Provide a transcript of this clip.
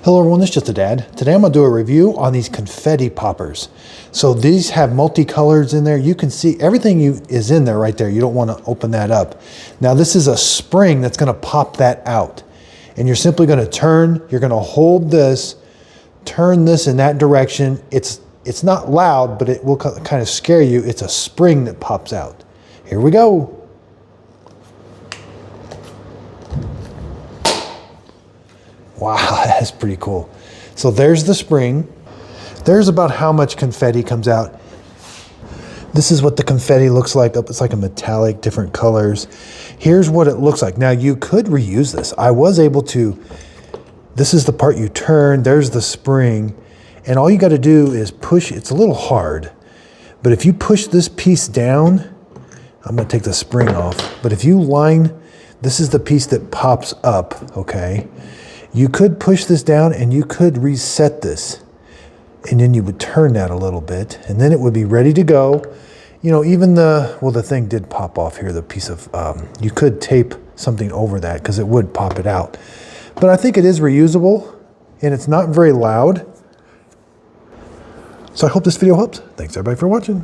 Hello everyone, this is Just a Dad. Today I'm going to do a review on these confetti poppers. So these have multicolors in there. You can see everything is in there right there. You don't want to open that up. Now this is a spring that's going to pop that out. And you're simply going to turn, you're going to hold this, turn this in that direction. It's not loud, but it will kind of scare you. It's a spring that pops out. Here we go. Wow, that's pretty cool. So there's the spring. There's about how much confetti comes out. This is what the confetti looks like. It's like a metallic, different colors. Here's what it looks like. Now you could reuse this. I was able to, this is the part you turn, there's the spring, and all you got to do is push. It's a little hard, but if you push this piece down, I'm going to take the spring off, but if you line, this is the piece that pops up, okay? You could push this down and you could reset this, and then you would turn that a little bit and then it would be ready to go. You know, even the thing did pop off here, the piece of, you could tape something over that because it would pop it out. But I think it is reusable and it's not very loud. So I hope this video helps. Thanks everybody for watching.